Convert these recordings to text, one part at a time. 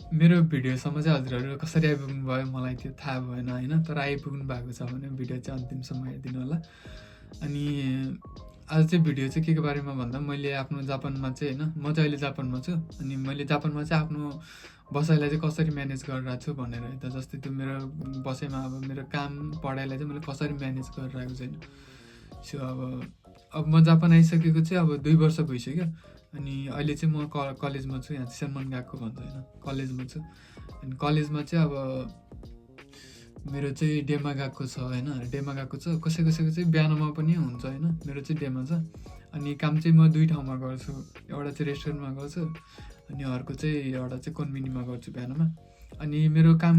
मेरो भिडियोसम्म चाहिँ हजुरहरू कसरी आइपुग्नु भयो मलाई त्यो थाहा भएन होइन, तर आइपुग्नु भएको छ भने भिडियो चाहिँ अन्तिमसम्म हेरिदिनु होला। अनि आज चाहिँ भिडियो चाहिँ के को बारेमा भन्दा मैले आफ्नो जापानमा चाहिँ होइन, म चाहिँ अहिले जापानमा छु अनि मैले जापानमा चाहिँ आफ्नो बसाइलाई चाहिँ कसरी म्यानेज गरिरहेको छु भनेर त जस्तै त्यो मेरो बसाइमा अब मेरो काम पढाइलाई चाहिँ मैले कसरी म्यानेज गरिरहेको छैन। सो अब म जापान आइसकेको चाहिँ अब 2 वर्ष भइसक्यो अनि अहिले चाहिँ म कलेजमा छु, यहाँ चाहिँ सेन्मन गएको भन्छ होइन, कलेजमा छु। अनि कलेजमा चाहिँ अब मेरो चाहिँ डेमा गएको छ होइन, डेमा गएको छ। कसै कसैको चाहिँ बिहानमा पनि हुन्छ होइन, मेरो चाहिँ डेमा छ। अनि काम चाहिँ म 2 ठाउँमा गर्छु, एउटा चाहिँ रेस्टुरेन्टमा गर्छु अनि अर्को चाहिँ एउटा चाहिँ कन्भिनीमा गर्छु बिहानमा। अनि मेरो काम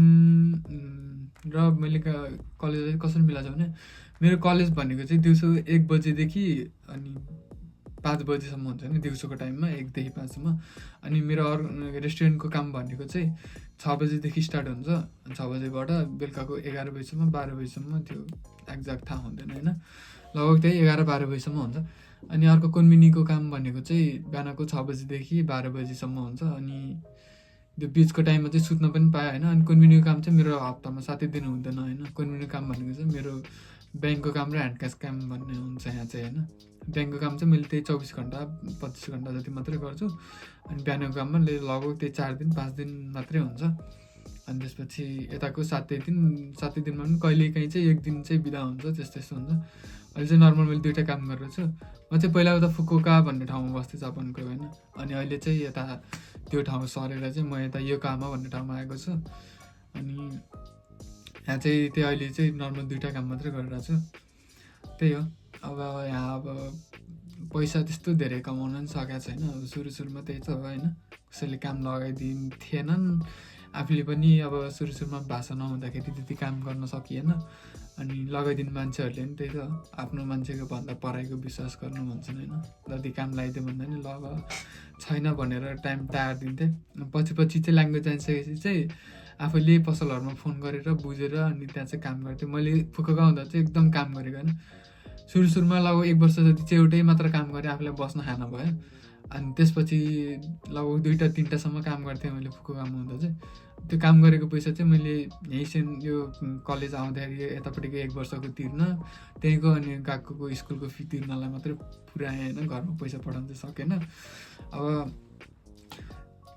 र मैले कलेज कसरी मिलाएको छ भने मेरो कलेज भनेको चाहिँ दिउँसो 1 बजेदेखि अनि 5 बजीसम्म हुन्छ नि, दिउँसोको टाइममा 1 देखि 5 सम्म। अनि मेरो रेस्टुरेन्टको काम भनेको चाहिँ 6 बजीदेखि स्टार्ट हुन्छ, 6 बजेबाट बेलुकाको 11 बजीसम्म 12 बजीसम्म, त्यो एक्ज्याक्ट थाहा हुँदैन होइन, लगभग त्यही 11-12 बजीसम्म हुन्छ। अनि अर्को कन्भिनीको काम भनेको चाहिँ बिहानको 6 बजीदेखि 12 बजीसम्म हुन्छ। अनि त्यो बिचको टाइममा चाहिँ सुत्न पनि पाएँ होइन। अनि कन्भिनीको काम चाहिँ मेरो हप्तामा 7 दिन हुँदैन होइन। कन्भिनीको काम भनेको चाहिँ मेरो ब्याङ्कको काम र ह्यान्ड क्यास काम भन्ने हुन्छ यहाँ चाहिँ होइन। ब्याङ्कको काम चाहिँ मैले त्यही 24 घन्टा 25 घन्टा जति मात्रै गर्छु। अनि बिहानको काममा लगभग त्यही 4 दिन 5 दिन मात्रै हुन्छ। अनि त्यसपछि यताको 7 दिनमा पनि कहिलेकाहीँ चाहिँ 1 दिन चाहिँ बिदा हुन्छ, त्यस्तो हुन्छ। अहिले चाहिँ नर्मल मैले 2टा काम गरेर छु। म चाहिँ पहिला उता फुकुओका भन्ने ठाउँमा बस्थेँ जापानको होइन, अनि अहिले चाहिँ यता त्यो ठाउँ सरेर चाहिँ म यता योकोहामा भन्ने ठाउँमा आएको छु। अनि यहाँ चाहिँ त्यही अहिले चाहिँ नर्मल 2टा काम मात्रै गरिरहेको छु। त्यही हो। अब यहाँ अब पैसा त्यस्तो धेरै कमाउन पनि सकेको छैन। अब सुरुमा त्यही त हो होइन, कसैले काम लगाइदिन्थेनन्, आफूले पनि अब सुरुमा भाषा नहुँदाखेरि त्यति काम गर्न सकिएन। अनि लगाइदिने मान्छेहरूले पनि त्यही त हो, आफ्नो मान्छेको भन्दा पढाइको विश्वास गर्नु भन्छन् होइन। जति काम लगाइदियो भन्दा नि ल अब छैन भनेर टाइम टायर दिन्थे। पछि चाहिँ ल्याङ्ग्वेज जानिसकेपछि चाहिँ आफैले पसलहरूमा फोन गरेर बुझेर अनि त्यहाँ चाहिँ काम गर्थेँ। मैले फुकुओका हुँदा चाहिँ एकदम काम गरेको होइन। सुरुमा लगभग 1 वर्ष जति चाहिँ एउटै मात्र काम गरेँ, आफूलाई बस्न खान भयो। अनि त्यसपछि लगभग 2-3टासम्म काम गर्थेँ मैले फुकुओकामा हुँदा चाहिँ। त्यो काम गरेको पैसा चाहिँ मैले यहीँ यो कलेज आउँदाखेरि यतापट्टिको 1 वर्षको तिर्न, त्यहीँको अनि गएको स्कुलको फी तिर्नलाई मात्रै पुऱ्याएँ होइन, घरमा पैसा पठाउन चाहिँ सकेन। अब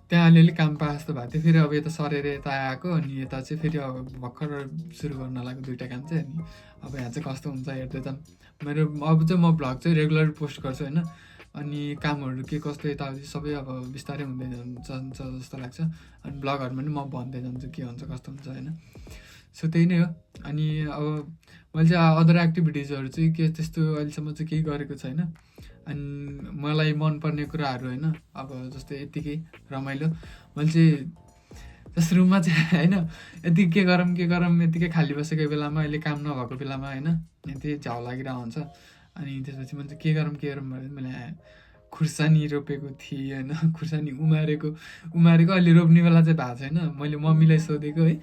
त्यहाँ अलिअलि काम पाए जस्तो भएको थियो। फेरि अब यता सरेर यता आएको अनि यता चाहिँ फेरि अब भर्खर सुरु गर्न लागेको 2टा काम चाहिँ। अनि अब यहाँ चाहिँ कस्तो हुन्छ हेर्दै जाऊँ। मेरो अब चाहिँ म भ्लग चाहिँ रेगुलर पोस्ट गर्छु होइन। अनि कामहरू के कस्तो यताउति सबै अब बिस्तारै हुँदै जान्छ जस्तो लाग्छ। अनि भ्लगहरूमा पनि म भन्दै जान्छु के हुन्छ कस्तो हुन्छ होइन। सो त्यही नै हो। अनि अब मैले चाहिँ अदर एक्टिभिटिजहरू चाहिँ के त्यस्तो अहिलेसम्म चाहिँ केही गरेको छैन। अनि मलाई मनपर्ने कुराहरू होइन, अब जस्तै यत्तिकै रमाइलो मैले चाहिँ जस्तो रुममा चाहिँ होइन यति के गरौँ यत्तिकै खाली बसेको बेलामा, अहिले काम नभएको बेलामा होइन, यति झ्याउ लागिरहेको हुन्छ। अनि त्यसपछि मैले चाहिँ के गरौँ भनेर मैले खुर्सानी रोपेको थिएँ होइन। खुर्सानी उमारेको अहिले रोप्ने बेला चाहिँ भएको छैन। मैले मम्मीलाई सोधेको है,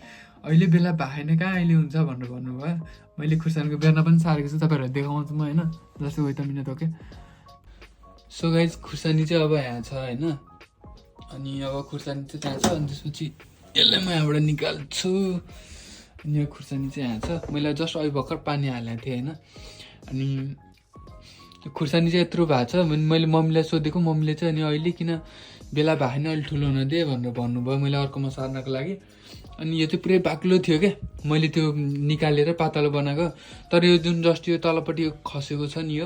अहिले बेला भएन कहाँ अहिले हुन्छ भनेर भन्नुभयो। मैले खुर्सानीको बेर्ना पनि सारेको छु, तपाईँहरूलाई देखाउँछु म होइन। जस्तै weight a minute okay. So guys खुर्सानी चाहिँ अब यहाँ छ होइन। अनि अब खुर्सानी चाहिँ त्यहाँ छ। अनि त्यसपछि यसलाई म यहाँबाट निकाल्छु। अनि यो खुर्सानी चाहिँ यहाँ छ। मैले जस्ट अहिले भर्खर पानी हालेको थिएँ होइन। अनि यो खुर्सानी चाहिँ यत्रो भएको छ। मैले मम्मीलाई सोधेको, मम्मीले चाहिँ अनि अहिले किन बेला भएन अहिले ठुलो हुन दे भनेर भन्नुभयो मैले अर्कोमा सार्नको लागि। अनि यो चाहिँ पुरै बाक्लो थियो क्या, मैले त्यो निकालेर पातलो बनाएको। तर यो जुन जस्ट यो तलपट्टि खसेको छ नि,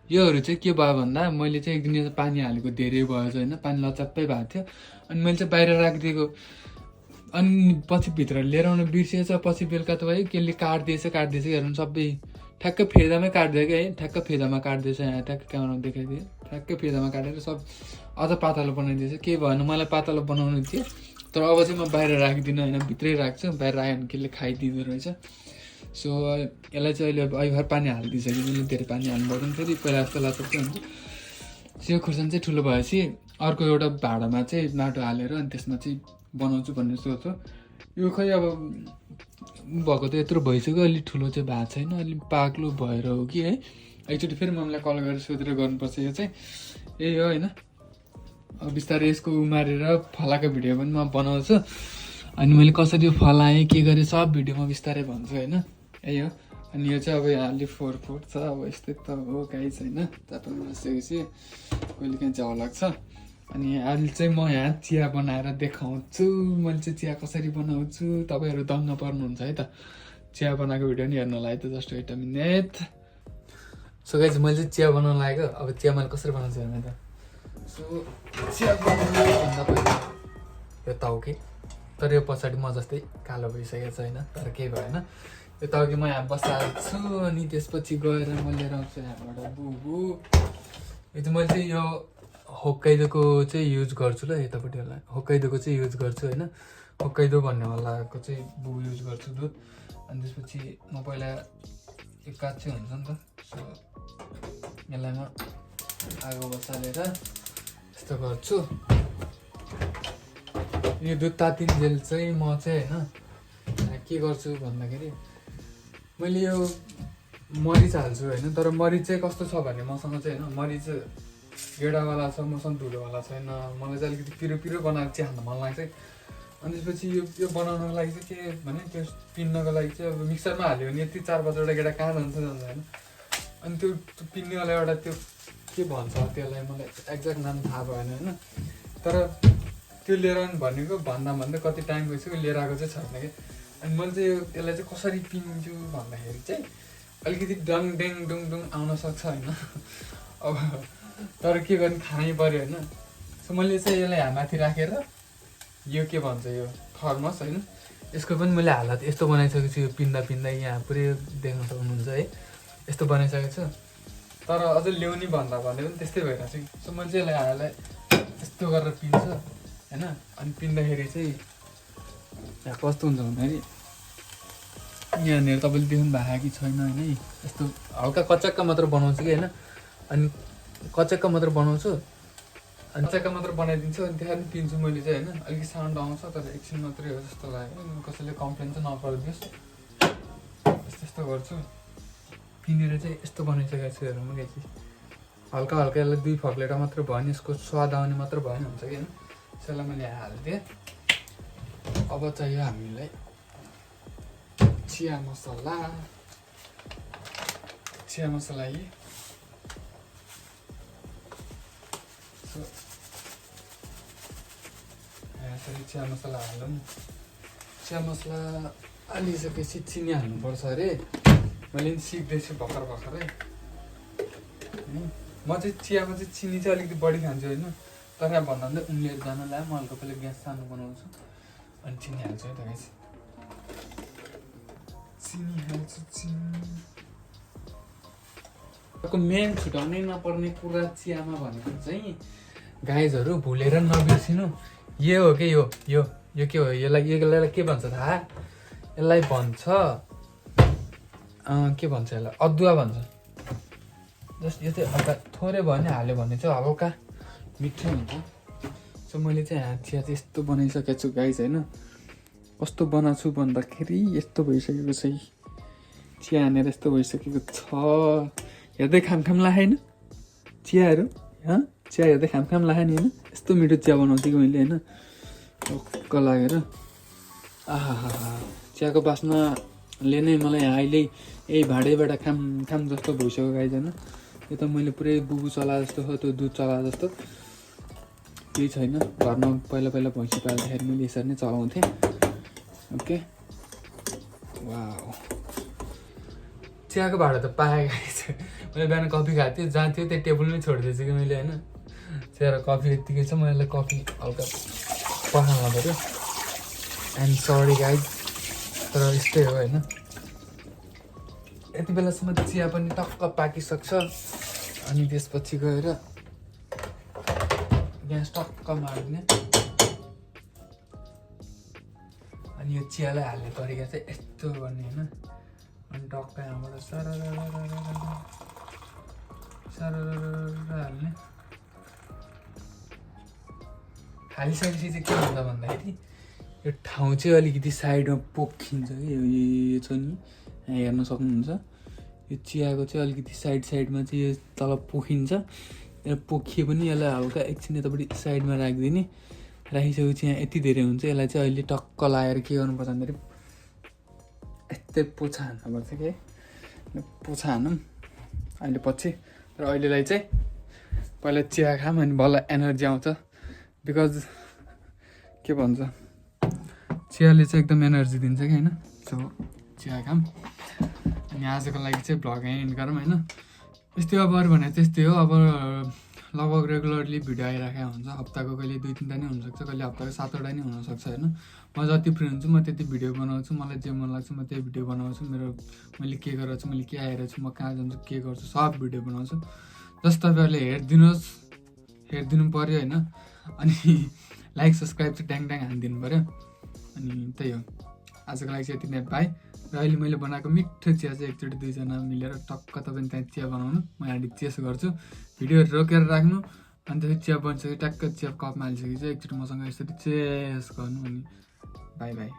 योहरू चाहिँ के भयो भन्दा मैले चाहिँ 1 दिन पानी हालेको धेरै भयो होइन, पानी लचप्पै भएको थियो। अनि मैले चाहिँ बाहिर राखिदिएको। अनि पछि भित्र लिएर आउनु बिर्सिएछ। पछि बेलुका त भयो केले काटिदिएछ हेर्नु सबै ठ्याक्कै फेदामै काटिदियो क्या है, ठ्याक्कै फेदामा काटिदिएछ। यहाँ ठ्याक्कै क्यामेरामा देखाइदिएँ, ठ्याक्कै फेदामा काटेर सब अझ पातलो बनाइदिएछ। केही भएन, मलाई पातलो बनाउनु थियो। तर अब चाहिँ म बाहिर राख्दिनँ होइन, भित्रै राख्छु। बाहिर राख्यो भने केले खाइदिँदो रहेछ। सो यसलाई चाहिँ अहिले भर पानी हालिदिइसक्यो मैले, धेरै पानी हाल्नु पर्दैन फेरि पहिला जस्तो लाचप्पै हुन्छ। यो खुर्सानी चाहिँ ठुलो भएपछि अर्को एउटा भाँडामा चाहिँ माटो हालेर अनि त्यसमा चाहिँ बनाउँछु भन्ने सोच्छु। यो खै अब भएको त यत्रो भइसक्यो, अलिक ठुलो चाहिँ भएको छैन, अलिक पाक्लो भएर हो कि है। एकचोटि फेरि मम्मीलाई कल गरेर सोधेर गर्नुपर्छ। यो चाहिँ यही हो होइन। अब बिस्तारै यसको उमारेर फलाएको भिडियो पनि म बनाउँछु। अनि मैले कसरी फलाएँ के गरेँ सब भिडियोमा बिस्तारै भन्छु होइन, यही हो। अनि यो चाहिँ अब यहाँले 4 फुट छ, अब यस्तै त हो गाइस होइन। जापानमा बसेपछि कहिले काहीँ झ्याउ लाग्छ। अनि अहिले चाहिँ म यहाँ चिया बनाएर देखाउँछु। मैले चाहिँ चिया कसरी बनाउँछु, तपाईँहरू दङ्ग पर्नुहुन्छ है त। चिया बनाएको भिडियो नि हेर्नलाई त just weight a minute. So guys मैले चाहिँ चिया बनाउन लागेको। अब चिया मैले कसरी बनाउँछु हेर्नु त। सो चिया बनाउनुभन्दा पहिला यो ताउके, तर यो पछाडि म जस्तै कालो भइसकेको छ होइन, तर केही भएन। यो ताउके म यहाँ बसाल्छु अनि त्यसपछि गएर म लिएर आउँछु यहाँबाट बुबु। यो चाहिँ मैले चाहिँ यो होक्काइदोको चाहिँ युज गर्छु ल, यतापट्टि होला होक्काइदोको चाहिँ युज गर्छु होइन। होक्काइदो भन्नेवालाको चाहिँ बुबु युज गर्छु दुध। अनि त्यसपछि म पहिला यो काँचै हुन्छ नि त, सो यसलाई म आगो बसालेर यस्तो गर्छु। यो दुध तातिन्जेल चाहिँ म चाहिँ होइन के गर्छु भन्दाखेरि मैले यो मरिच हाल्छु होइन। तर मरिच चाहिँ कस्तो छ भने मसँग चाहिँ होइन, मरिच गेडावाला छ, मसँग धुलोवाला छैन। मलाई चाहिँ अलिकति पिरो पिरो बनाएर चिया खान मन लाग्छ। अनि त्यसपछि यो बनाउनको लागि चाहिँ के भने त्यो पिन्नको लागि चाहिँ अब मिक्सरमा हाल्यो भने यति 4-5वटा गेडा कहाँ जान्छ होइन। अनि त्यो पिन्नेवाला एउटा त्यो के भन्छ त्यसलाई, मलाई एक्ज्याक्ट नाम थाहा भएन होइन। तर त्यो लिएर आउनु भनेको भन्दा कति टाइम गइसक्यो, लिएर आएको चाहिँ छैन कि। अनि मैले चाहिँ यसलाई चाहिँ कसरी पिन्छु भन्दाखेरि चाहिँ अलिकति डङ डेङ डुङ डुङ आउन सक्छ होइन। अब तर के गर्ने, खानै पऱ्यो होइन। सो मैले चाहिँ यसलाई हामाथि राखेर यो के भन्छ यो थर्मस होइन, यसको पनि मैले हालत यस्तो बनाइसकेको छु। यो पिन्दा यहाँ पुरै देख्न सक्नुहुन्छ है, यस्तो बनाइसकेको छु। तर अझ ल्याउने भन्दा भने पनि त्यस्तै भइरहेको छ। सो मैले चाहिँ यसलाई हालेर यस्तो गरेर पिन्छु होइन। अनि पिन्दाखेरि चाहिँ यहाँ कस्तो हुन्छ भन्दाखेरि यहाँनिर तपाईँले देख्नु भएको कि छैन होइन, यस्तो हल्का कच्चाक्का मात्र बनाउँछु कि होइन। अनि कच्चाक्का मात्र बनाउँछु अनि कच्चाक्का मात्र बनाइदिन्छु। अनि त्यहाँ पनि पिन्छु मैले चाहिँ होइन। अलिकति साउन्ड आउँछ तर एकछिन मात्रै हो जस्तो लाग्यो। कसैले कम्प्लेन चाहिँ नपरिदियोस्, यस्तो गर्छु। पिनेर चाहिँ यस्तो बनाइसकेको छु हेरौँ क्या चिज। हल्का हल्का यसलाई 2 फक्लेटा मात्र भयो भने यसको स्वाद आउने मात्र भयो भने हुन्छ कि होइन। त्यसलाई मैले हालिदिएँ। अब चाहियो हामीलाई चिया मसला। चिया मसला यही यसरी चिया मसला हालौँ। चिया मसला हालिसकेपछि चिनी हाल्नुपर्छ अरे। मैले पनि सिक्दैछु भर्खरै। म चाहिँ चियामा चाहिँ चिनी चाहिँ अलिकति बढी खान्छु होइन। तर यहाँ भन्दा उम्लिएर जानलाई म हल्का पहिला ग्यास सानो बनाउँछु अनि चिनी हाल्छु है त गाइस। चिनी हाल्छु। चिनी मेन छुटाउनै नपर्ने कुरा चियामा भनेको चाहिँ गाइजहरू भुलेर नबिर्सिनु, यो हो कि यो के हो, यसलाई के भन्छ थाहा? यसलाई भन्छ के भन्छ यसलाई, अदुवा भन्छ। जस्ट यो चाहिँ हल्का थोरै भयो भने हाल्यो भने चाहिँ हल्का मिठो हुन्छ। सो मैले चाहिँ यहाँ चिया चाहिँ यस्तो बनाइसकेको छु गाइस होइन। कस्तो बनाएको छु भन्दाखेरि यस्तो भइसकेको छ। चिया हानेर यस्तो भइसकेको छ। हेर्दै खाम लाग्यो होइन चियाहरू, चिया हेर्दै खाम लाग्यो नि होइन। यस्तो मिठो चिया बनाउँथेँ कि मैले होइन, टक्क लागेर। आहा चियाको बास्नाले नै मलाई अहिले यही भाँडैबाट खाम जस्तो भइसक्यो गाइस होइन। यो त मैले पुरै बुबु चला जस्तो हो, त्यो दुध चला जस्तो केही छैन। घरमा पहिला भैँसी पाल्दाखेरि मैले यसरी नै चलाउँथेँ। ओके वाउ, चियाको भाँडा त पाएँ गाइस। मैले बिहान कफी खाएको थिएँ, जहाँ थियो त्यो टेबलमै छोडिदिएछु कि मैले होइन। चिया र कफी यत्तिकै छ, मैले कफी हल्का पखाल्नु पऱ्यो। आइएम सरी गाइस, तर यस्तै हो होइन। यति बेलासम्म चिया पनि टक्क पाकिसक्छ। अनि त्यसपछि गएर ग्यास टक्क मार्ने अनि यो चियालाई हाल्ने तरिका चाहिँ यस्तो गर्ने होइन। अनि टक्क यहाँबाट सरर हाल्ने। हालिसकेपछि चाहिँ के हुन्छ भन्दाखेरि यो ठाउँ चाहिँ अलिकति साइडमा पोखिन्छ कि यो छ नि, यहाँ हेर्न सक्नुहुन्छ। यो चियाको चाहिँ अलिकति साइडमा चाहिँ यो तल पोखिन्छ। पोखिए पनि यसलाई हल्का एकछिन यतापट्टि साइडमा राखिदिने। राखिसकेपछि यहाँ यति धेरै हुन्छ, यसलाई चाहिँ अहिले टक्क लगाएर के गर्नुपर्छ भन्दाखेरि यस्तै पोछा हान्नुपर्छ कि पोछा हानौँ अहिले पछि। र अहिलेलाई चाहिँ पहिला चिया खाऊँ अनि बल्ल एनर्जी आउँछ। बिकज के भन्छ चियाले चाहिँ एकदम एनर्जी दिन्छ कि होइन। सो चिया खाऊँ अनि आजको लागि चाहिँ भ्लग एन्ड गरौँ होइन। यस्तै अब अरू भने त्यस्तै हो। अब लगभग रेगुलरली भिडियो आइराखेको हुन्छ, हप्ताको कहिले 2-3टा नै हुनसक्छ, कहिले हप्ताको 7वटा नै हुनसक्छ होइन। म जति फ्री हुन्छु म त्यति भिडियो बनाउँछु, मलाई जे मन लाग्छ म त्यही भिडियो बनाउँछु। मैले के गरेर छु, मैले के आएर छु, म कहाँ जान्छु, के गर्छु, सब भिडियो बनाउँछु। जस्तो तपाईँहरूले हेरिदिनुहोस्, हेरिदिनु पऱ्यो होइन। अनि लाइक सब्सक्राइब चाहिँ ट्याङ ट्याङ हानिदिनु पऱ्यो। अनि त्यही हो, आजको लागि चाहिँ यति नै बाई। र अहिले मैले बनाएको मिठो चिया चाहिँ एकचोटि 2जना मिलेर टक्क तपाईँ त्यहाँ चिया बनाउनु, म यहाँ चेस गर्छु। भिडियोहरू रोकेर राख्नु, अनि त्यसपछि चिया बनिसक्यो ट्याक्क चिया कपमा हालिसकेपछि एकचोटि मसँग यसरी चेस गर्नु। अनि बाई बाई।